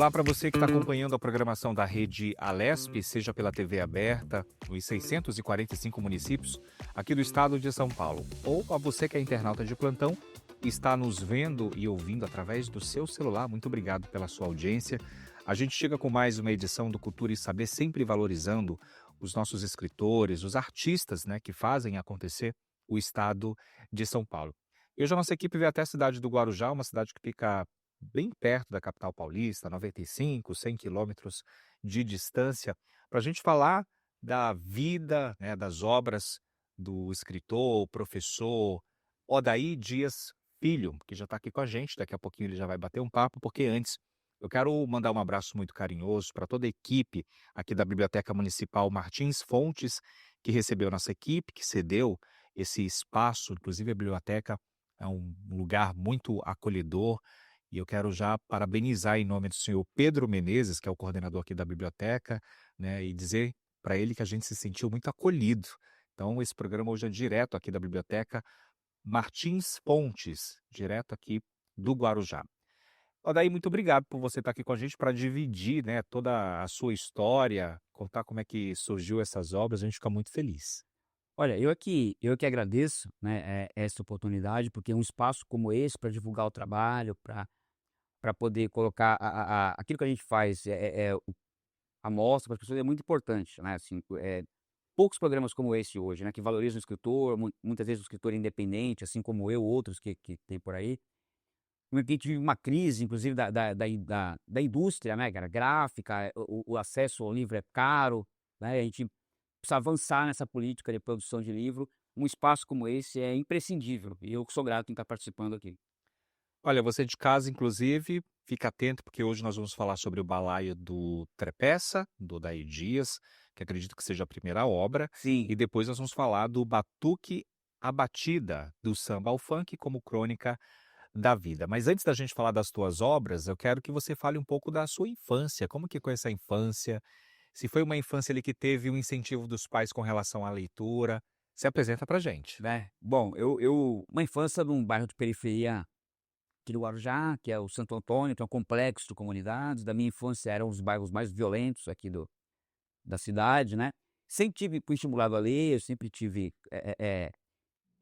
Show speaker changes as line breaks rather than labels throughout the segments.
Olá para você que está acompanhando a programação da rede Alesp, seja pela TV aberta, nos 645 municípios aqui do estado de São Paulo, ou a você que é internauta de plantão e está nos vendo e ouvindo através do seu celular. Muito obrigado pela sua audiência. A gente chega com mais uma edição do Cultura e Saber, sempre valorizando os nossos escritores, os artistas, né, que fazem acontecer o estado de São Paulo. E hoje a nossa equipe veio até a cidade do Guarujá, uma cidade que fica bem perto da capital paulista, 95, 100 quilômetros de distância, para a gente falar da vida, né, das obras do escritor, professor Odair Dias Filho, que já está aqui com a gente. Daqui a pouquinho ele já vai bater um papo, porque antes eu quero mandar um abraço muito carinhoso para toda a equipe aqui da Biblioteca Municipal Martins Fontes, que recebeu nossa equipe, que cedeu esse espaço. Inclusive a biblioteca é um lugar muito acolhedor, e eu quero já parabenizar em nome do senhor Pedro Menezes, que é o coordenador aqui da biblioteca, né, e dizer para ele que a gente se sentiu muito acolhido. Então, esse programa hoje é direto aqui da biblioteca Martins Fontes, direto aqui do Guarujá. Daí, muito obrigado por você estar aqui com a gente para dividir, né, toda a sua história, contar como é que surgiu essas obras. A gente fica muito feliz.
Olha, eu que agradeço, né, essa oportunidade, porque um espaço como esse para divulgar o trabalho, para poder colocar aquilo que a gente faz, a mostra para as pessoas é muito importante, né, assim, poucos programas como esse hoje, né, que valorizam o escritor, muitas vezes o escritor independente, assim como eu, outros que tem por aí. Como que tive uma crise, inclusive da indústria, né, cara, gráfica, o acesso ao livro é caro, né, a gente precisa avançar nessa política de produção de livro. Um espaço como esse é imprescindível e eu que sou grato em estar participando aqui.
Olha, você de casa, inclusive, fica atento, porque hoje nós vamos falar sobre o Balaio do Trepeça, do Odair Dias, que acredito que seja a primeira obra,
Sim.
e depois nós vamos falar do Batuque a Batida, do samba ao funk, como crônica da vida. Mas antes da gente falar das tuas obras, eu quero que você fale um pouco da sua infância. Como que foi essa infância? Se foi uma infância ali que teve um incentivo dos pais com relação à leitura, se apresenta pra gente.
Né. Bom, eu uma infância num bairro de periferia aqui do Guarujá, que é o Santo Antônio, que é um complexo de comunidades. Da minha infância eram os bairros mais violentos aqui da cidade, né. Fui estimulado a ler, eu sempre tive,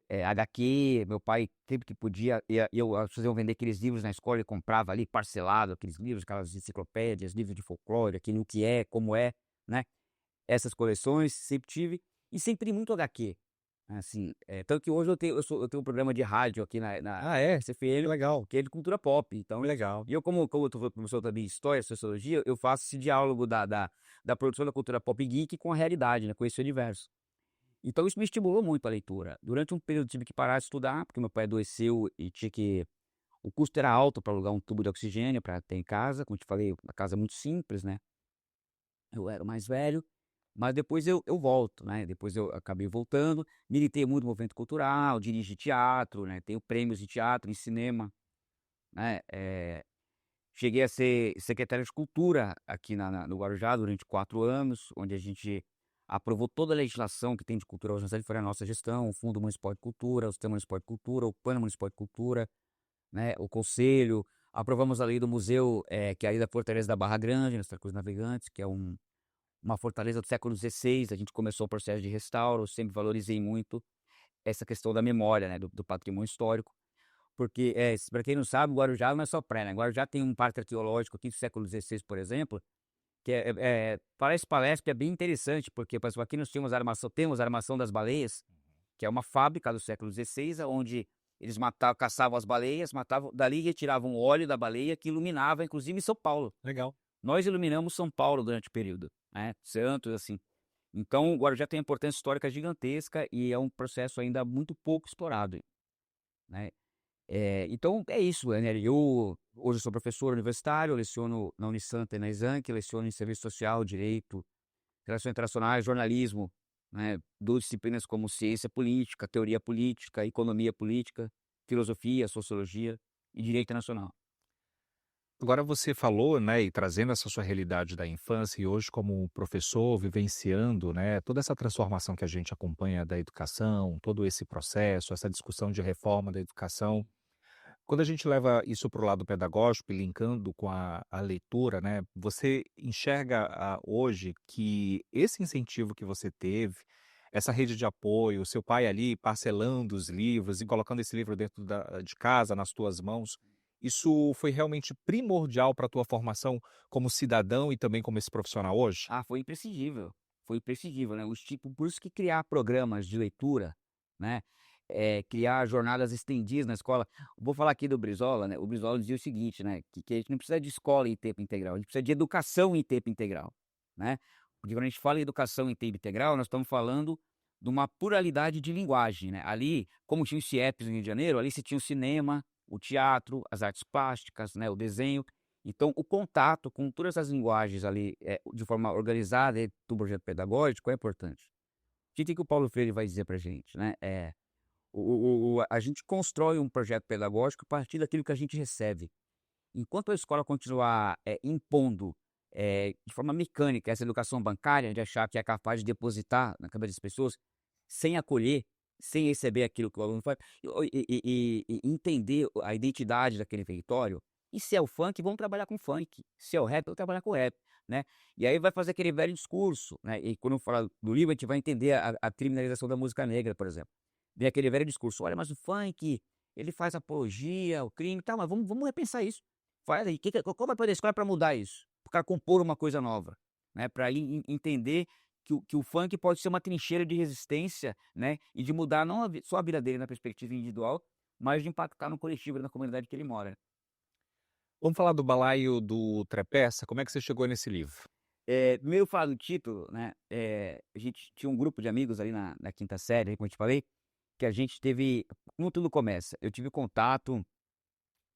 HQ. Meu pai sempre que podia as pessoas iam vender aqueles livros na escola, ele comprava ali parcelado aqueles livros, aquelas enciclopédias, livros de folclore, aquele O Que É, Como É, né. Essas coleções sempre tive e sempre li muito HQ. Assim, tanto que hoje eu tenho um programa de rádio aqui na
Ah, é? Que
CFM,
legal,
que é de cultura pop.
que
Então,
legal.
e eu como eu tô professor também de história, sociologia, eu faço esse diálogo da produção da cultura pop geek com a realidade, né, com esse universo. Então isso me estimulou muito a leitura. Durante um período tive que parar de estudar, porque meu pai adoeceu e tinha que o custo era alto para alugar um tubo de oxigênio para ter em casa. Como eu te falei, uma casa muito simples, né. Eu era o mais velho, mas depois eu volto, né, depois eu acabei voltando, militei muito no movimento cultural, dirigi teatro, né, tenho prêmios de teatro, em cinema, né, cheguei a ser secretário de cultura aqui no Guarujá durante 4 anos, onde a gente aprovou toda a legislação que tem de cultura hoje na cidade, foi a nossa gestão, o Fundo Municipal de Cultura, o Sistema Municipal de Cultura, o Plano Municipal de Cultura, né, o conselho, aprovamos a lei do museu, que é ali da Fortaleza da Barra Grande, nas Cruz Navegantes, que é uma fortaleza do século XVI. A gente começou o processo de restauro. Eu sempre valorizei muito essa questão da memória, né, do patrimônio histórico, porque, pra quem não sabe, o Guarujá não é só praia, né, Guarujá tem um parque arqueológico aqui do século XVI, por exemplo, que parece que é bem interessante, porque, por exemplo, aqui nós temos a armação das baleias, que é uma fábrica do século XVI, aonde eles caçavam as baleias, matavam, dali retiravam o óleo da baleia, que iluminava inclusive São Paulo.
Legal.
Nós iluminamos São Paulo durante o período, né, Santos, assim. Então o Guarujá tem uma importância histórica gigantesca e é um processo ainda muito pouco explorado, né. Então é isso, né, eu hoje sou professor universitário, leciono na Unisanta e na Exanc, leciono em serviço social, direito, relações internacionais, jornalismo, né, dou disciplinas como ciência política, teoria política, economia política, filosofia, sociologia e direito internacional.
Agora você falou, né, e trazendo essa sua realidade da infância e hoje como professor, vivenciando, né, toda essa transformação que a gente acompanha da educação, todo esse processo, essa discussão de reforma da educação. Quando a gente leva isso para o lado pedagógico e linkando com a leitura, né, você enxerga, hoje que esse incentivo que você teve, essa rede de apoio, seu pai ali parcelando os livros e colocando esse livro dentro de casa, nas tuas mãos, isso foi realmente primordial para a tua formação como cidadão e também como esse profissional hoje?
Ah, foi imprescindível, né, os tipo por isso que criar programas de leitura, né, criar jornadas estendidas na escola. Vou falar aqui do Brizola, né, o Brizola dizia o seguinte, né, que a gente não precisa de escola em tempo integral, a gente precisa de educação em tempo integral, né. Porque quando a gente fala em educação em tempo integral, nós estamos falando de uma pluralidade de linguagem, né. Ali, como tinha os CIEPs no Rio de Janeiro, ali você tinha o cinema, o teatro, as artes plásticas, né, o desenho. Então, o contato com todas essas linguagens ali, de forma organizada dentro do projeto pedagógico é importante. O que que o Paulo Freire vai dizer para a gente, né, a gente constrói um projeto pedagógico a partir daquilo que a gente recebe. Enquanto a escola continuar, impondo, de forma mecânica essa educação bancária, de achar que é capaz de depositar na cabeça das pessoas, sem acolher, sem receber aquilo que o aluno faz, e entender a identidade daquele território, e se é o funk, vamos trabalhar com funk, se é o rap, vamos trabalhar com rap, né. E aí vai fazer aquele velho discurso, né, e quando eu falar do livro, a gente vai entender a criminalização da música negra, por exemplo. Vem aquele velho discurso: "Olha, mas o funk, ele faz apologia ao crime e tal, mas vamos repensar isso". Faz aí, qual vai poder a escola para mudar isso? Para o cara compor uma coisa nova, né, pra ele entender que o funk pode ser uma trincheira de resistência, né, e de mudar não só a vida dele na perspectiva individual, mas de impactar no coletivo, na comunidade que ele mora.
Vamos falar do Balaio do Trepeça, como é que você chegou nesse livro?
Primeiro falar do título, né, a gente tinha um grupo de amigos ali na quinta série, como eu te falei, que a gente teve como tudo começa, eu tive contato.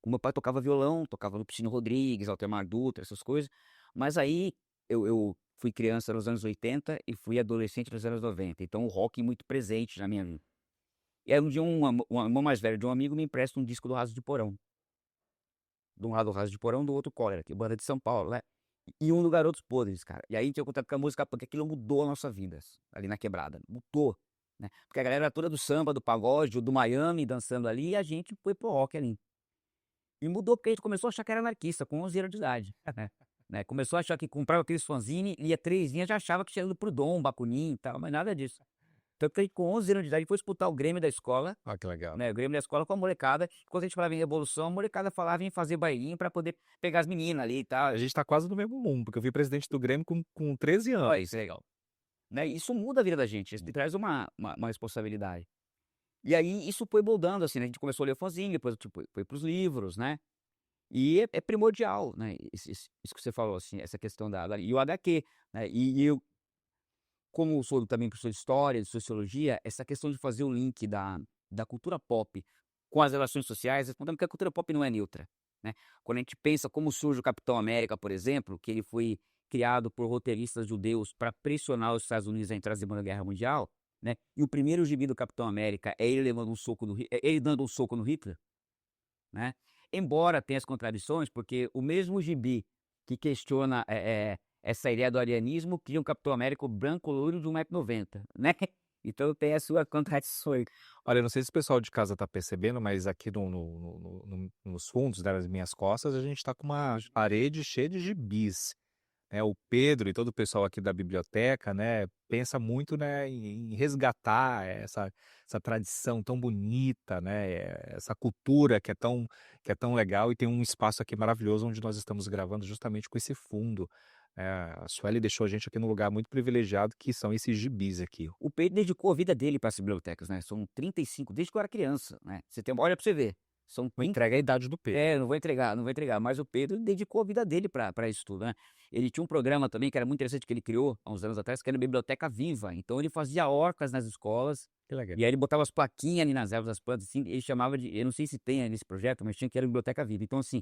O meu pai tocava violão, tocava Lupicínio Rodrigues, Altemar Dutra, essas coisas, mas aí eu fui criança nos anos 80 e fui adolescente nos anos 90, então o rock muito presente na minha vida. E aí um dia um irmão mais velho de um amigo me empresta um disco do Raso de Porão, de um lado o Raso de Porão, do outro Cólera, que é banda de São Paulo, né, e um do Garotos Podres, cara. E aí a gente tinha contato com a música punk, aquilo mudou a nossa vida, ali na quebrada, mudou, né, porque a galera era toda do samba, do pagode, do Miami dançando ali, e a gente foi pro rock ali. E mudou porque a gente começou a achar que era anarquista com 11 anos de idade, né, começou a achar que comprava aqueles fanzine, lia 3 linhas, já achava que tinha ido para o Dom, Bakunin e tal, mas nada disso. Tanto que a gente com 11 anos de idade foi disputar o Grêmio da escola,
Ah, que legal.
né, o Grêmio da escola com a molecada, quando a gente falava em revolução, a molecada falava em fazer bailinho pra poder pegar as meninas ali e tal.
A gente tá quase no mesmo mundo, porque eu fui presidente do Grêmio com 13 anos.
Olha, isso é legal. Né, isso muda a vida da gente, isso te traz uma responsabilidade. E aí isso foi moldando, assim, né, a gente começou a ler o fanzine, depois tipo, foi para os livros, né. E é primordial, né, isso que você falou, assim, essa questão da e o HQ, né, e eu, como sou também professor de história, de sociologia, essa questão de fazer o link da cultura pop com as relações sociais, respondendo que a cultura pop não é neutra, né. Quando a gente pensa como surge o Capitão América, por exemplo, que ele foi criado por roteiristas judeus para pressionar os Estados Unidos a entrar na Segunda Guerra Mundial, né, e o primeiro gibi do Capitão América é ele levando um soco no ele dando um soco no Hitler, né. Embora tenha as contradições, porque o mesmo gibi que questiona, essa ideia do arianismo cria um Capitão América branco, loiro de 1,90 m, né. Então tem as suas contradições.
Olha, eu não sei se o pessoal de casa tá percebendo, mas aqui nos fundos, né, das minhas costas, a gente tá com uma parede cheia de gibis, né. O Pedro e todo o pessoal aqui da biblioteca, né, pensa muito, né, em resgatar essa tradição tão bonita, né, essa cultura que é tão legal e tem um espaço aqui maravilhoso onde nós estamos gravando justamente com esse fundo. A Sueli deixou a gente aqui num lugar muito privilegiado que são esses gibis aqui.
O Pedro dedicou a vida dele para as bibliotecas, né, são 35 desde que eu era criança, né. Você tem olha para você ver, são
Não
30.
entrega a idade do Pedro.
Não vou entregar, não vou entregar, mas o Pedro dedicou a vida dele para isso tudo, né. Ele tinha um programa também que era muito interessante que ele criou há uns anos atrás, que era a Biblioteca Viva, então ele fazia hortas nas escolas,
Que legal.
e aí ele botava as plaquinhas ali nas ervas das plantas, assim, ele chamava de eu não sei se tem nesse projeto, mas tinha que era Biblioteca Viva. Então assim,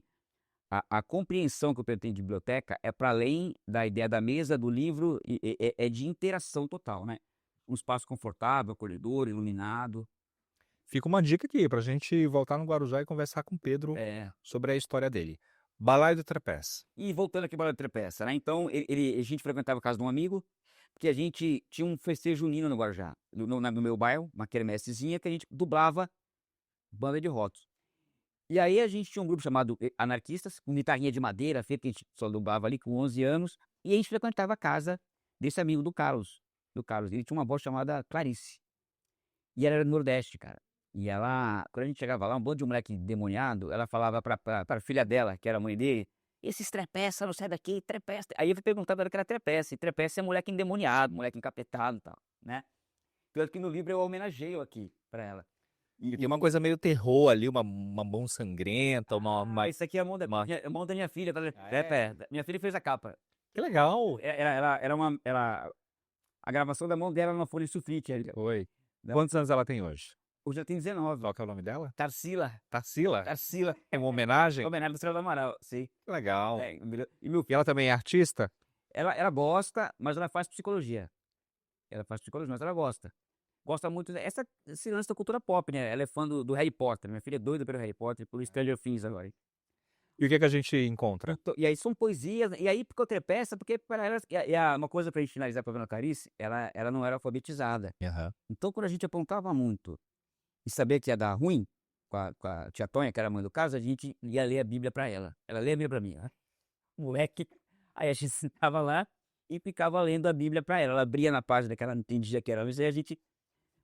a compreensão que eu tenho de biblioteca é para além da ideia da mesa, do livro, é de interação total, né. Um espaço confortável, acolhedor, iluminado.
Fica uma dica aqui pra gente voltar no Guarujá e conversar com o Pedro
É.
sobre a história dele. Balaio do Trapézio.
E voltando aqui para a Trepeça, né, então a gente frequentava a casa de um amigo, porque a gente tinha um festejo junino no Guarujá, no meu bairro, uma quermessezinha que a gente dublava banda de rock. E aí a gente tinha um grupo chamado Anarquistas, com guitarrinha de madeira, feita que a gente só dublava ali com 11 anos, e a gente frequentava a casa desse amigo do Carlos, ele tinha uma avó chamada Clarice, e ela era do Nordeste, cara. E ela, quando a gente chegava lá, um bando de moleque endemoniado, ela falava pra filha dela, que era a mãe dele: "Esses trepeça, não sai daqui, trepeça". Aí eu fui perguntar pra ela o que era trepeça, e trepeça é moleque endemoniado, moleque encapetado e tal, né. Tanto que no livro eu homenageio aqui pra ela.
E tem uma coisa meio terror ali, uma mão sangrenta,
Isso aqui é
uma
a mão da minha filha, tá
Ah,
minha filha fez a capa.
Que legal!
A gravação da mão dela numa folha de sulfite,
Foi.
né.
Quantos anos ela tem hoje?
Hoje ela tem 19.
Qual que é o nome dela?
Tarsila,
Tarsila?
Tarsila.
É uma homenagem?
Homenagem do Estrela do Amaral, sim.
Que legal.
E meu
E ela também é artista?
ela gosta, mas ela faz psicologia. Ela faz psicologia, mas ela gosta. Gosta muito esse lance da cultura pop, né, ela é fã do Harry Potter, minha filha é doida pelo Harry Potter, pelo Stranger Things agora.
E o que que a gente encontra?
E aí são poesias, e aí psicotrepessa, porque para elas uma coisa pra gente finalizar pra dona Clarice, ela não era alfabetizada.
Aham.
Então quando a gente apontava muito e sabia que ia dar ruim com a tia Tonha, que era a mãe do caso, a gente ia ler a Bíblia pra ela. Ela lê a Bíblia pra mim, né. Moleque, aí a gente sentava lá e ficava lendo a Bíblia pra ela. Ela abria na página que ela não entendia que era, mas aí a gente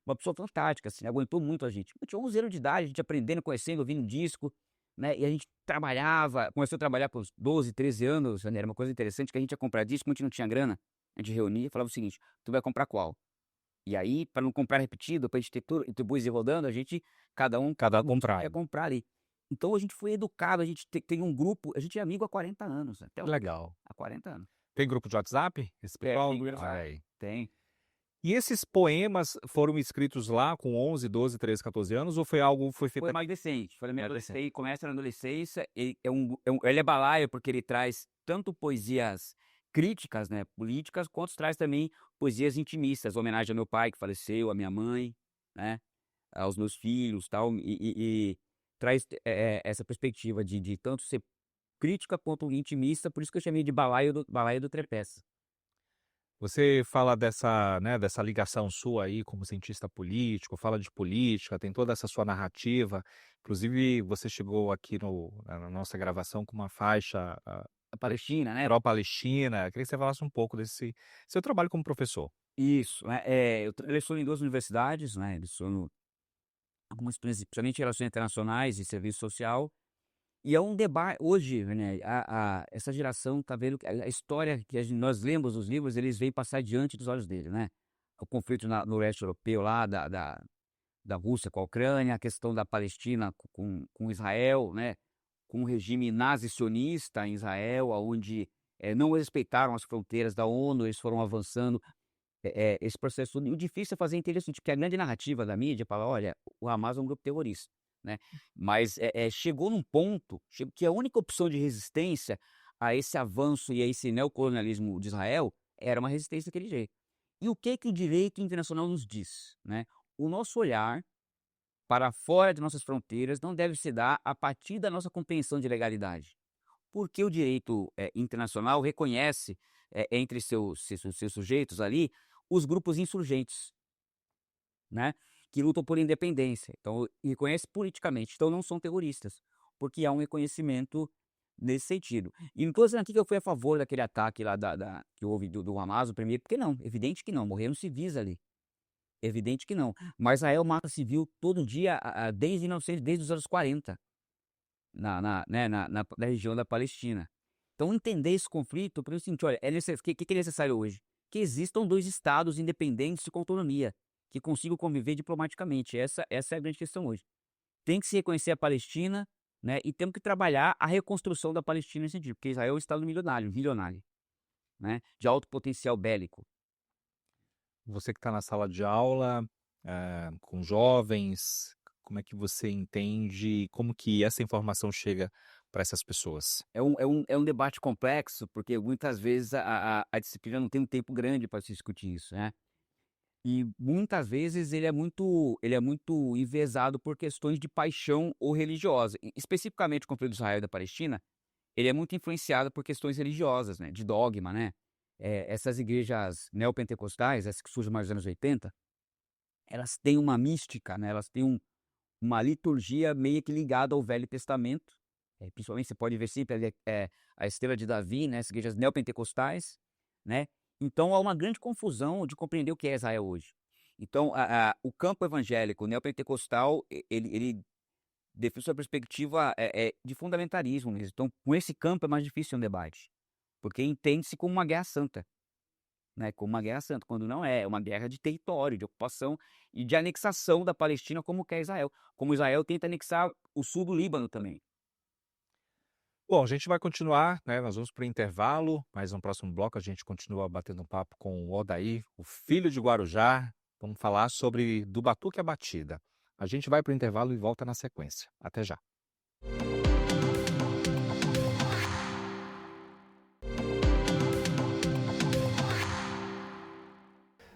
uma pessoa fantástica, assim, aguentou muito a gente. Eu tinha 11 anos de idade, a gente aprendendo, conhecendo, ouvindo disco, né, e a gente trabalhava, começou a trabalhar com uns 12, 13 anos, né, era uma coisa interessante que a gente ia comprar disco, como a gente não tinha grana, a gente reunia e falava o seguinte: "Tu vai comprar qual?". E aí, para não comprar repetido, pra gente ter tudo e depois ir rodando, a gente cada um
Comprar.
ia comprar ali. Então a gente foi educado, a gente tem um grupo, a gente é amigo há 40 anos, até
Que legal.
há 40 anos.
Tem grupo de WhatsApp? Esse pessoal?
Tem grupo de WhatsApp.
Ai.
Tem.
E esses poemas foram escritos lá com 11, 12, 13, 14 anos ou foi algo foi feito
Foi mais decente, foi na minha
adolescente?
adolescência, começa na adolescência, ele é balaio, porque ele traz tanto poesias críticas, né, políticas, quanto traz também poesias intimistas, homenagem ao meu pai que faleceu, à minha mãe, né, aos meus filhos, tal, e traz, essa perspectiva de tanto ser crítica quanto intimista, por isso que eu chamei de balaio do Trepeça.
Você fala dessa, né, dessa ligação sua aí como cientista político, fala de política, tem toda essa sua narrativa. Inclusive, você chegou aqui na nossa gravação com uma faixa
A Palestina, né.
pró-Palestina. Queria que você falasse um pouco desse seu trabalho como professor.
Isso, eu leciono em 2 universidades, né, leciono algumas principalmente relações internacionais e serviço social. E é um debate hoje, né, essa geração tá vendo que a história que nós lemos nos livros, eles veem passar diante dos olhos dele, né. O conflito no leste europeu lá da Rússia com a Ucrânia, a questão da Palestina com Israel, né, com o regime nazi-sionista em Israel, aonde, não respeitaram as fronteiras da ONU, eles foram avançando. Esse processo todo. E o difícil é fazer entender o seguinte, porque a grande narrativa da mídia fala: "Olha, o Hamas é um grupo terrorista", né. Mas, chegou num ponto que a única opção de resistência a esse avanço e a esse neocolonialismo de Israel era uma resistência daquele jeito. E o que que o direito internacional nos diz, né? O nosso olhar para fora de nossas fronteiras não deve se dar a partir da nossa compreensão de legalidade. Porque o direito, internacional reconhece, entre seus sujeitos ali, os grupos insurgentes, né, que lutam por independência. Então, e reconhece politicamente, então não são terroristas, porque há um reconhecimento nesse sentido. E não estou dizendo aqui que eu fui a favor daquele ataque lá que houve do Hamas, o primeiro, porque não, evidente que não, morreram civis ali, evidente que não. Mas Israel mata civil todo dia, desde os anos 40. Na região da Palestina. Então entender esse conflito, por isso, olha, que é necessário hoje? Que existam 2 estados independentes e com autonomia, que consigam conviver diplomaticamente, essa é a grande questão hoje. Tem que se reconhecer a Palestina, né, e temos que trabalhar a reconstrução da Palestina nesse sentido, porque Israel é um estado milionário, né, de alto potencial bélico.
Você que está na sala de aula, com jovens, como é que você entende como que essa informação chega para essas pessoas?
É um debate complexo, porque muitas vezes a disciplina não tem um tempo grande para se discutir isso, né. E muitas vezes ele é muito enviesado por questões de paixão ou religiosa. Especificamente o conflito de Israel e da Palestina, ele é muito influenciado por questões religiosas, né, de dogma, né. Essas igrejas neopentecostais, essas que surgem mais nos anos 80, elas têm uma mística, né, elas têm uma liturgia meio que ligada ao Velho Testamento, principalmente você pode ver sempre ali, a estrela de Davi, né, as igrejas neopentecostais, né. Então há uma grande confusão de compreender o que é Israel hoje. Então o campo evangélico neopentecostal, ele define sua perspectiva, de fundamentalismo mesmo. Então com esse campo é mais difícil um debate, porque entende-se como uma guerra santa. Né, como uma guerra santa, quando não é, é uma guerra de território, de ocupação e de anexação da Palestina como quer Israel. Como Israel tenta anexar o sul do Líbano também.
Bom, a gente vai continuar, né, nós vamos para o intervalo, mas no próximo bloco a gente continua batendo um papo com o Odair, o filho de Guarujá. Vamos falar sobre do Batuque à Batida. A gente vai para o intervalo e volta na sequência. Até já.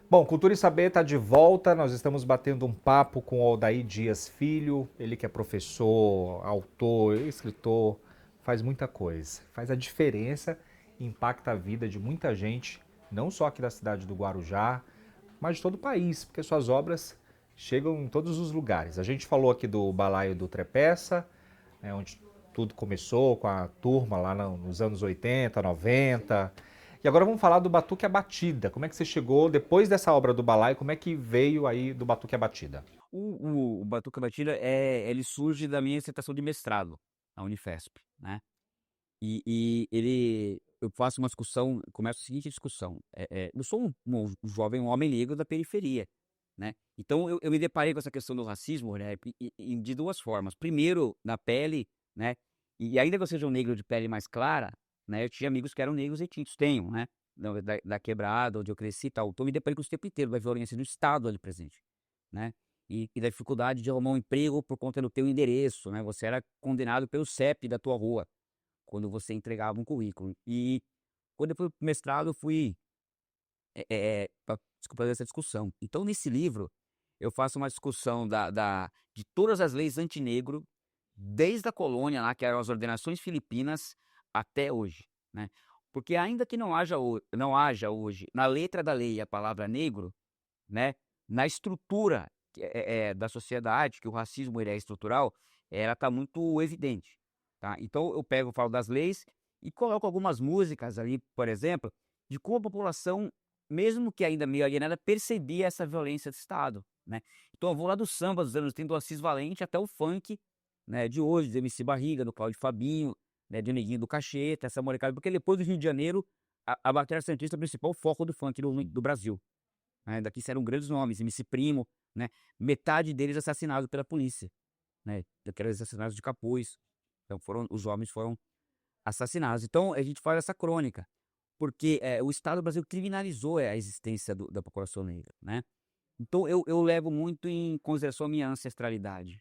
Bom, Cultura e Saber está de volta. Nós estamos batendo um papo com o Odair Dias Filho. Ele que é professor, autor, escritor, faz muita coisa. Faz a diferença e impacta a vida de muita gente, não só aqui da cidade do Guarujá, mas de todo o país, porque suas obras chegam em todos os lugares. A gente falou aqui do Balaio do Trepeça, né, onde tudo começou com a turma lá nos anos 80, 90. E agora vamos falar do Batuque à Batida. Como é que você chegou, depois dessa obra do Balaio, como é que veio aí do Batuque à Batida?
O Batuque à Batida, ele surge da minha dissertação de mestrado na Unifesp, né. Eu faço uma discussão, começo a seguinte discussão, eu sou um jovem, um homem negro da periferia, né, então eu me deparei com essa questão do racismo, né, de 2 formas. Primeiro, na pele, né, e ainda que eu seja um negro de pele mais clara, né, eu tinha amigos que eram negros retintos, tenho, né, da quebrada onde eu cresci e tal, então eu me deparei com isso o tempo inteiro, da violência do Estado ali presente, né, e da dificuldade de arrumar um emprego por conta do teu endereço, né, você era condenado pelo CEP da tua rua quando você entregava um currículo. E quando eu fui para o mestrado, eu fui, desculpa essa discussão. Então, nesse livro, eu faço uma discussão de todas as leis antinegro, desde a colônia lá, que eram as ordenações filipinas, até hoje, né. Porque ainda que não haja hoje na letra da lei a palavra negro, né, na estrutura da sociedade, que o racismo ele é estrutural, ela está muito evidente, tá. Então eu falo das leis e coloco algumas músicas ali, por exemplo, de como a população, mesmo que ainda meio alienada, percebia essa violência do Estado, né. Então eu vou lá do samba dos anos 30 do Assis Valente até o funk, né, de hoje, do MC Barriga, do Cláudio Fabinho, né, do Neguinho do Cacheta, essa molecada, porque depois do Rio de Janeiro, a Baixada Santista é o principal foco do funk do Brasil. Né, daqui eram grandes nomes, MC Primo, né, metade deles assassinados pela polícia, né, daqueles assassinatos de capuz. Então os homens foram assassinados. Então a gente faz essa crônica, porque, o Estado do Brasil criminalizou a existência da população negra, né. Então eu levo muito em consideração a minha ancestralidade,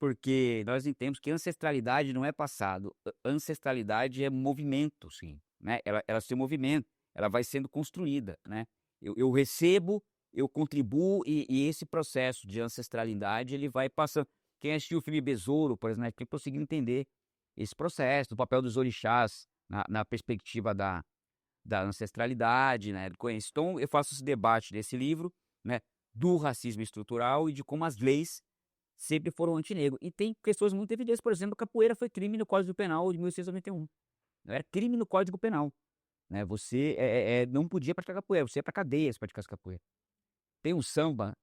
porque nós entendemos que ancestralidade não é passado, ancestralidade é movimento, sim, né, ela se movimenta, ela vai sendo construída, né. Eu recebo, eu contribuo e esse processo de ancestralidade ele vai passando. Quem assistiu o filme Besouro, por exemplo, tem conseguido entender esse processo, o papel dos orixás na perspectiva da ancestralidade, né, do conhecimento. Então eu faço esse debate nesse livro, né, do racismo estrutural e de como as leis sempre foram antinegro. E tem questões muito evidentes, por exemplo, capoeira foi crime no Código Penal de 1691. Era crime no Código Penal, né, você, não podia praticar capoeira, você ia pra cadeia se praticasse capoeira. Tem um samba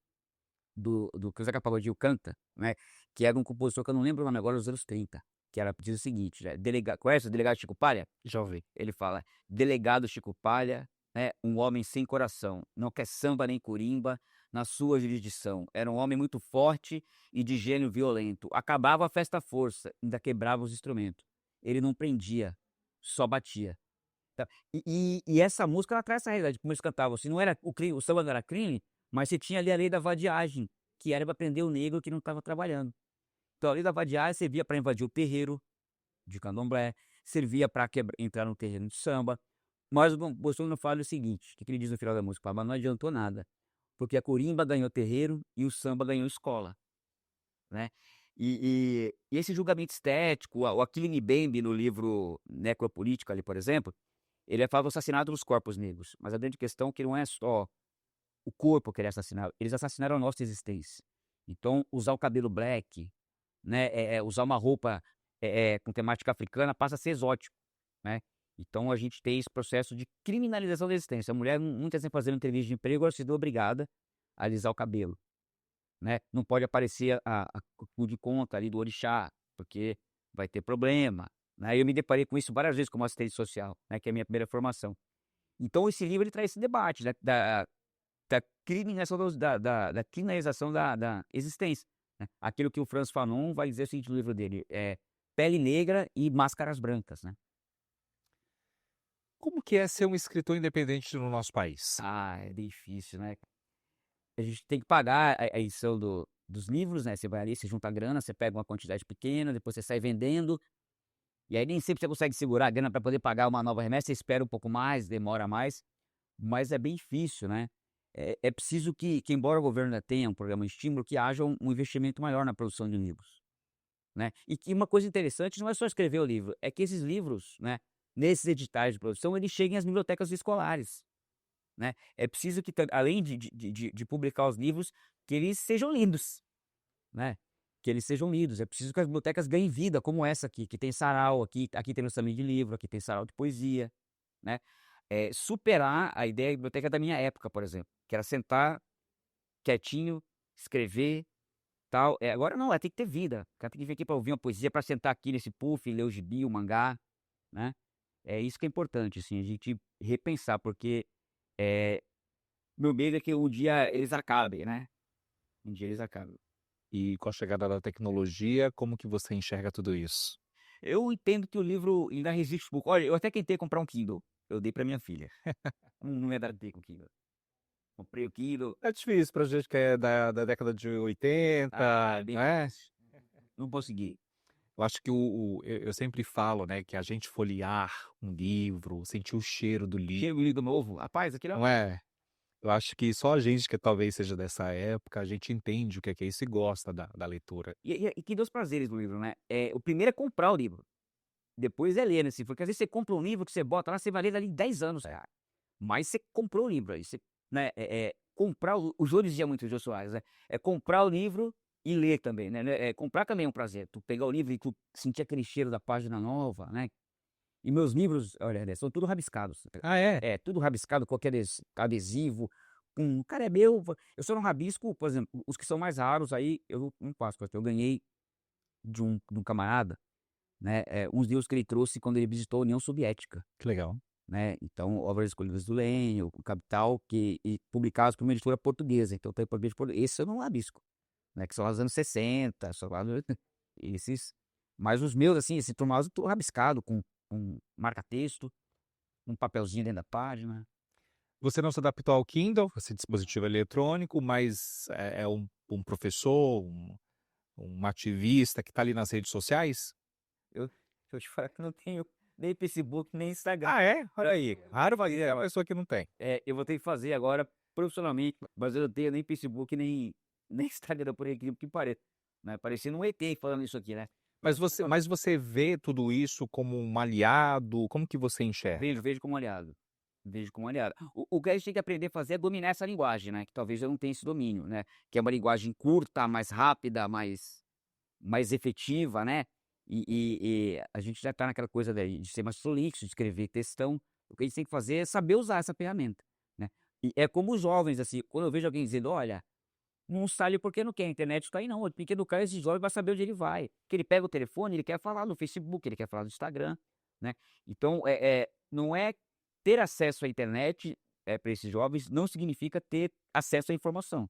do que o Zeca Pagodinho canta, né, que é de um compositor que eu não lembro o nome agora, dos anos 30, que era diz o seguinte, né, conhece o delegado Chico Palha?
Já ouvi.
Ele fala: "Delegado Chico Palha, né, um homem sem coração, não quer samba nem curimba na sua jurisdição. Era um homem muito forte e de gênio violento. Acabava a festa à força, ainda quebrava os instrumentos. Ele não prendia, só batia". Tá. E essa música ela traz essa realidade, como eles cantavam, assim, não era o samba não era crime, mas você tinha ali a lei da vadiagem, que era pra prender o negro que não estava trabalhando. Então a lei da vadiagem servia para invadir o terreiro de candomblé, servia para entrar no terreno de samba, mas o Bolsonaro fala o seguinte, o que ele diz no final da música? Fala: "Mas não adiantou nada, porque a corimba ganhou terreiro e o samba ganhou escola", né. E esse julgamento estético, o Achille Mbembe no livro Necropolítica ali, por exemplo, ele fala do assassinato dos corpos negros, mas a grande questão é que não é só o corpo que ele assassinaram, eles assassinaram a nossa existência. Então, usar o cabelo black, né, usar uma roupa com temática africana passa a ser exótico, né. Então a gente tem esse processo de criminalização da existência. A mulher, muitas vezes fazendo entrevista de emprego, ela se vê obrigada a alisar o cabelo, né. Não pode aparecer a cu de conta ali do orixá, porque vai ter problema, né. Eu me deparei com isso várias vezes como assistente social, né, que é a minha primeira formação. Então esse livro ele traz esse debate, né, da criminalização da criminalização da existência, né. Aquilo que o Frantz Fanon vai dizer o seguinte no livro dele, Pele Negra e Máscaras Brancas, né.
Como que é ser um escritor independente no nosso país?
Ah, é difícil, né. A gente tem que pagar a edição dos livros, né, você vai ali, você junta a grana, você pega uma quantidade pequena, depois você sai vendendo, e aí nem sempre você consegue segurar a grana para poder pagar uma nova remessa, você espera um pouco mais, demora mais, mas é bem difícil, né. É preciso que embora o governo ainda tenha um programa de estímulo, que haja um investimento maior na produção de livros, né. E que uma coisa interessante não é só escrever o livro, é que esses livros, né, nesses editais de produção, eles cheguem às bibliotecas escolares, né. É preciso que além de publicar os livros, que eles sejam lidos, né, que eles sejam lidos. É preciso que as bibliotecas ganhem vida, como essa aqui, que tem sarau, aqui tem lançamento de livro, aqui tem sarau de poesia, né. Superar a ideia da biblioteca da minha época, por exemplo, que era sentar quietinho, escrever, tal. Agora não, tem que ter vida. O cara tem que vir aqui para ouvir uma poesia, para sentar aqui nesse puff, ler o gibi, o mangá, né. É isso que é importante, assim, a gente repensar, porque, eh, meu medo é que um dia eles acabem, né, um dia eles acabem.
E com a chegada da tecnologia, como que você enxerga tudo isso?
Eu entendo que o livro ainda resiste um pouco. Olha, eu até tentei comprar um Kindle, eu dei para minha filha. Não ia dar tempo com o Kindle. Comprei o Kindle,
É difícil pra gente que é da década de 80,
bem
né.
difícil. Não consegui.
Eu acho que eu sempre falo, né, que a gente folhear um livro, sentir o cheiro do livro,
Chega o livro novo, rapaz, aquilo é
não é? Eu acho que só a gente que talvez seja dessa época, a gente entende o que é isso e gosta da leitura.
e que 2 prazeres do livro, né. O primeiro é comprar o livro, depois é ler, né, assim, porque às vezes você compra um livro que você bota lá, você vai ler dali 10 anos, cara. Mas você comprou o livro, aí você, né, comprar o Jô dizia muito, o Jô Soares, né, comprar o livro e ler também, né, comprar também é um prazer, tu pegar o livro e tu sentir aquele cheiro da página nova, né. E meus livros, olha, né, são tudo rabiscados.
Ah, é?
É, tudo rabiscado com aqueles adesivo, cara, é meu, eu só não rabisco, por exemplo, os que são mais raros aí eu não faço, porque eu ganhei de um camarada, né, uns livros que ele trouxe quando ele visitou a União Soviética,
Que legal.
né, então Obras Escolhidas do Lenho, o Capital, publicados por uma editora portuguesa, então tem português de português, esse eu não rabisco, né, que são lá dos anos 60, são lá do esses, mas os meus, assim, esse turmalzinho tudo rabiscado com marca-texto, um papelzinho dentro da página.
Você não se adaptou ao Kindle, esse dispositivo eletrônico, mas é um professor, um ativista que está ali nas redes sociais?
Eu se eu te falar que eu não tenho nem Facebook, nem Instagram.
Ah, é? Olha aí, raro vai é uma pessoa que não tem.
Eu vou ter que fazer agora profissionalmente, mas eu não tenho nem Facebook, nem Instagram, por incrível que pareça, né, parecendo um ET falando isso aqui, né.
Mas você vê tudo isso como um aliado, como que você enxerga?
Vejo como aliado, vejo como aliado. O que a gente tem que aprender a fazer é dominar essa linguagem, né, que talvez eu não tenha esse domínio, né, que é uma linguagem curta, mais rápida, mais efetiva, né, e a gente já tá naquela coisa daí de ser mais prolixo, de escrever textão, o que a gente tem que fazer é saber usar essa ferramenta, né. E é como os jovens, assim, quando eu vejo alguém dizendo: "Olha, não sai porque não quer, a internet está aí não", tem que educar esse jovem para saber onde ele vai, que ele pega o telefone, ele quer falar no Facebook, ele quer falar no Instagram, né. Então, não é ter acesso à internet, para esses jovens, não significa ter acesso à informação,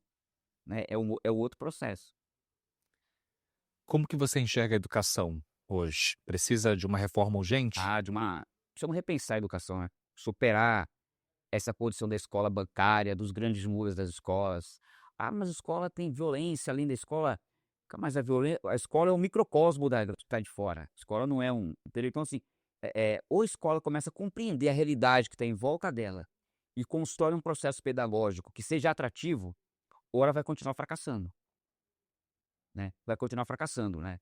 né, é o outro processo.
Como que você enxerga a educação hoje? Precisa de uma reforma urgente?
Precisamos repensar a educação, né, superar essa condição da escola bancária, dos grandes muros das escolas. "Ah, mas a escola tem violência além da escola", mas a escola é um microcosmo da que tá de fora, a escola não é entendeu? Então assim, ou a escola começa a compreender a realidade que está em volta dela, e constrói um processo pedagógico que seja atrativo, ou ela vai continuar fracassando. Né, vai continuar fracassando, né.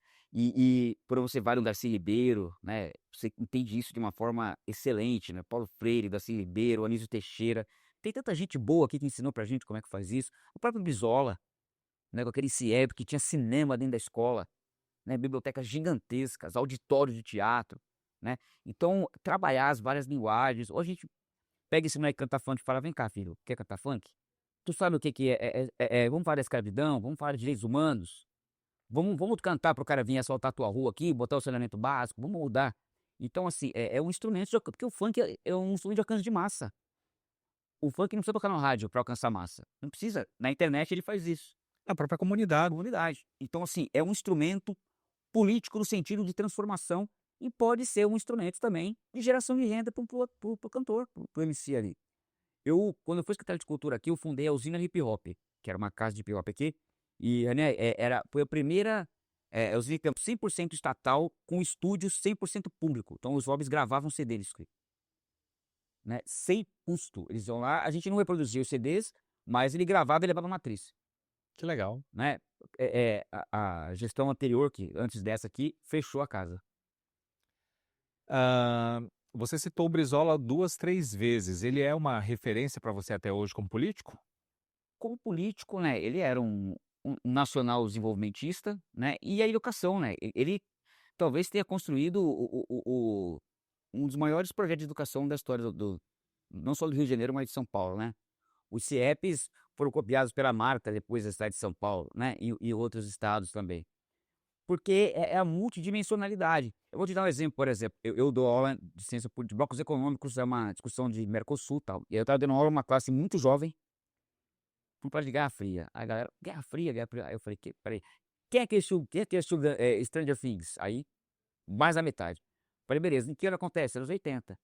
Quando você vai no Darcy Ribeiro, né, você entende isso de uma forma excelente, né, Paulo Freire, Darcy Ribeiro, Anísio Teixeira, tem tanta gente boa aqui que ensinou pra gente como é que faz isso, o próprio Brizola, né, com aquele CIEP que tinha cinema dentro da escola, né, bibliotecas gigantescas, auditórios de teatro, né. Então, trabalhar as várias linguagens. Hoje a gente pega esse moleque que canta funk e fala: "Vem cá filho, quer cantar funk? Tu sabe o que que vamos falar da escravidão, vamos falar de direitos humanos, vamos cantar para o cara vir asfaltar a tua rua aqui, botar o saneamento básico, vamos mudar". Então assim, é um instrumento de porque o funk é um instrumento de alcance de massa. O funk não precisa tocar no rádio para alcançar massa, não precisa, na internet ele faz isso,
A própria comunidade.
comunidade. Então assim, é um instrumento político no sentido de transformação e pode ser um instrumento também de geração de renda para o cantor, para o MC ali. Quando eu fui secretário de cultura aqui, eu fundei a Usina Hip Hop, que era uma casa de hip hop aqui, e, né, foi a primeira, usina hip hop 100% estatal, com estúdio 100% público. Então os jovens gravavam CDs, né, sem custo. Eles iam lá, a gente não reproduzia os CDs, mas ele gravava e levava a matriz,
Que legal.
né. A gestão anterior, que antes dessa aqui, fechou a casa.
Você citou o Brizola 2, 3 vezes. Ele é uma referência para você até hoje como político?
Como político, né, ele era um nacional desenvolvimentista, né, e a educação, né, ele talvez tenha construído um dos maiores projetos de educação da história não só do Rio de Janeiro, mas de São Paulo, né. Os CIEPs foram copiados pela Marta depois da cidade de São Paulo, né, e outros estados também. Porque é a multidimensionalidade. Eu vou te dar um exemplo, por exemplo, eu dou aula de ciência de blocos econômicos, é uma discussão de Mercosul, tal, e aí eu estava dando aula a uma classe muito jovem, por causa de Guerra Fria. Aí a galera: "Guerra Fria, Guerra Fria". Aí eu falei: Espera aí, quem é que assistiu, Stranger Things?" Aí, mais da metade. Falei: "Beleza, em que ano acontece?" Anos 80.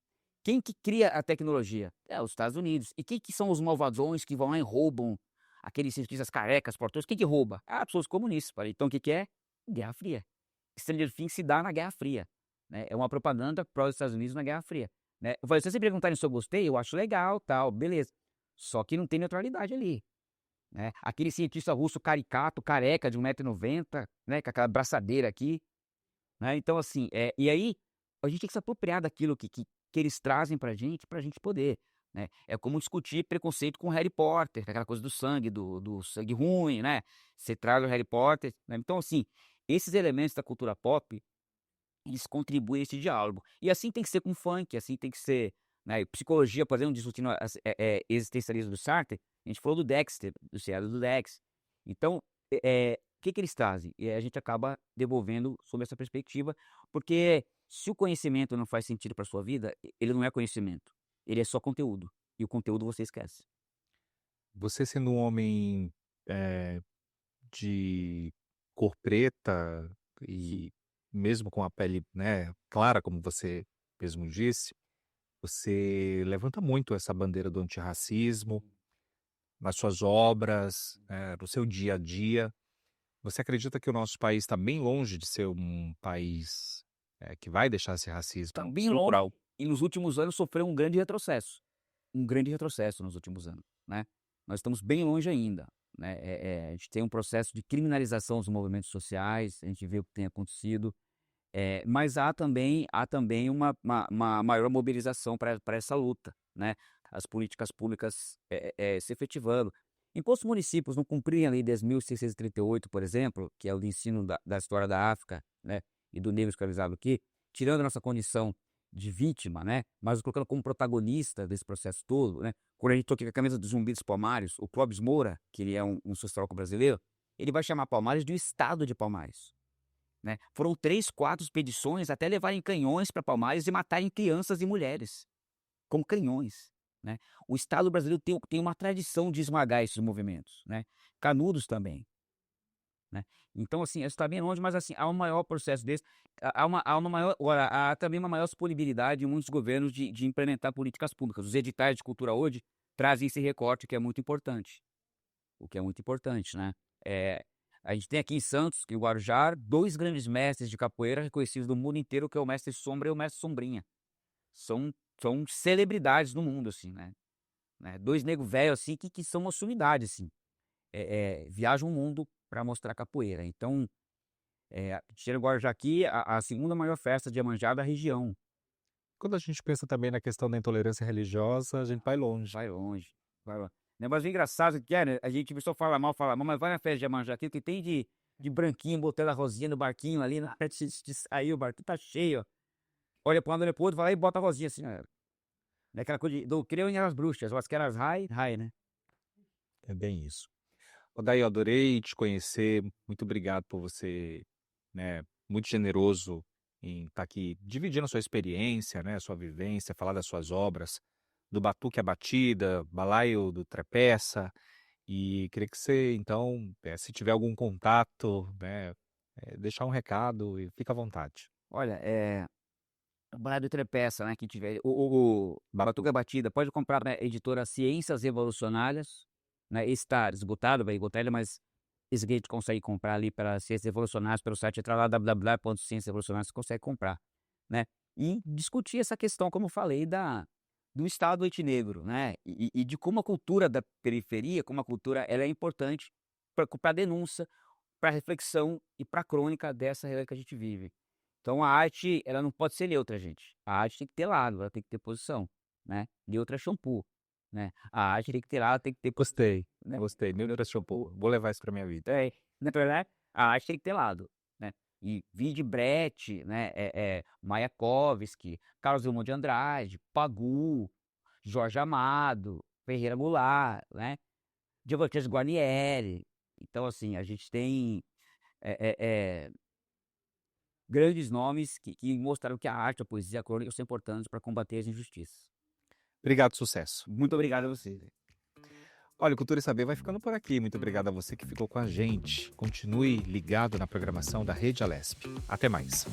Quem que cria a tecnologia? É os Estados Unidos. E quem que são os malvadões que vão lá e roubam aqueles cientistas carecas, portões? Quem que rouba? Ah, pessoas comunistas. Falei: "Então o que que é? Guerra Fria". Stranger Things se dá na Guerra Fria, né, é uma propaganda pró Estados Unidos na Guerra Fria, né. Eu falei: "Se vocês perguntarem se eu gostei, eu acho legal, tal, beleza". Só que não tem neutralidade ali. Né, aquele cientista russo caricato, careca de 1,90 m, né, com aquela braçadeira aqui, né, então assim, e aí, a gente tem que se apropriar daquilo que eles trazem pra gente poder, né. É como discutir preconceito com Harry Potter, aquela coisa do sangue ruim, né, você traz o Harry Potter, né, então assim, esses elementos da cultura pop, eles contribuem a esse diálogo. E assim tem que ser com funk, assim tem que ser, né, psicologia, por exemplo, discutindo existencialismo do Sartre, a gente falou do Dexter, do seriado do Dex. Então, o que que eles trazem? E a gente acaba devolvendo sob essa perspectiva, porque se o conhecimento não faz sentido para sua vida, ele não é conhecimento, ele é só conteúdo, e o conteúdo você esquece.
Você sendo um homem, eh, de cor preta
Sim.
e mesmo com a pele, né, clara, como você mesmo disse, você levanta muito essa bandeira do antirracismo nas suas obras, no seu dia a dia. Você acredita que o nosso país está bem longe de ser um país, que vai deixar esse racismo
Tá bem longe,
estrutural?
e nos últimos anos sofreu um grande retrocesso nos últimos anos, né. Nós estamos bem longe ainda, né, a gente tem um processo de criminalização dos movimentos sociais, a gente vê o que tem acontecido, mas há também uma maior mobilização para essa luta, né, as políticas públicas, se efetivando. Enquanto os municípios não cumprirem a Lei 10.638, por exemplo, que é o de ensino da história da África, né, e do negro escravizado aqui, tirando a nossa condição de vítima, né, mas colocando como protagonista desse processo todo, né. Quando a gente toca com a camisa do Zumbi dos Palmares, o Clóvis Moura, que ele é um sociólogo brasileiro, ele vai chamar Palmares de "o estado de Palmares", né. Foram 3, 4 expedições até levarem canhões para Palmares e matarem crianças e mulheres, com canhões, né. O estado brasileiro tem uma tradição de esmagar esses movimentos, né. Canudos também. Né. Então, assim, está bem longe, mas assim, há um maior processo desse, há uma maior agora, há também uma maior disponibilidade em muitos governos de implementar políticas públicas. Os editais de cultura hoje trazem esse recorte que é muito importante, o que é muito importante, né. Eh, a gente tem aqui em Santos, em Guarujá, 2 grandes mestres de capoeira reconhecidos do mundo inteiro, que é o mestre Sombra e o mestre Sombrinha. São celebridades no mundo, assim, né, 2 nego velho, assim, que são uma sumidade, assim. Viajam o mundo para mostrar capoeira. Então, Teixeira do Guarujá aqui, a segunda maior festa de Iemanjá da região.
Quando a gente pensa também na questão da intolerância religiosa, a gente vai longe.
Vai longe, vai longe. né? Mas o engraçado que é, né, a gente começou a falar mal, mas vai na festa de Iemanjá, aquilo que tem de branquinho, botando a rosinha no barquinho ali, na hora de sair, o barquinho tá cheio, ó. Olha pra um lado, olha pro outro, vai lá e bota a rosinha assim, ó. Não é aquela coisa de, não creu em as bruxas, mas que elas rai, rai, né?
É bem isso. Daí eu adorei te conhecer. Muito obrigado por você, né, muito generoso em estar aqui dividindo a sua experiência, né, a sua vivência, falar das suas obras, do Batuque à Batida, Balaio do Trepeça. E queria que você, então, se tiver algum contato, né, deixar um recado e fica à vontade.
Olha, o Balaio do Trepeça, né, quem tiver o Batuca Batida, pode comprar na editora Ciências Revolucionárias, né, está esgotado, vai esgotar ele, mas esse aqui a gente consegue comprar ali pela Ciências Revolucionárias, pelo site, entra lá www.cienciasrevolucionárias, você consegue comprar, né. E discutir essa questão, como eu falei, do Estado antinegro, né, e de como a cultura da periferia, como a cultura ela é importante pra denúncia, para reflexão e para crônica dessa realidade que a gente vive. Então a arte, ela não pode ser neutra, gente. A arte tem que ter lado, ela tem que ter posição, né. Neutra é shampoo, né. A arte tem que ter lado, tem que ter
Gostei,
né.
gostei. Meu Deus, shampoo. Vou levar isso pra minha vida.
Na verdade, a arte tem que ter lado, né. E vide Brecht, né, Mayakovsky, Carlos Drummond de Andrade, Pagu, Jorge Amado, Ferreira Goulart, né, Giovanni Guarnieri. Então, assim, a gente tem, eh eh grandes nomes que mostraram que a arte, a poesia, a crônica são importantes para combater as injustiças.
Obrigado, sucesso.
Muito obrigado a você.
Olha, o Cultura e Saber vai ficando por aqui. Muito obrigado a você que ficou com a gente. Continue ligado na programação da Rede Alesp. Até mais.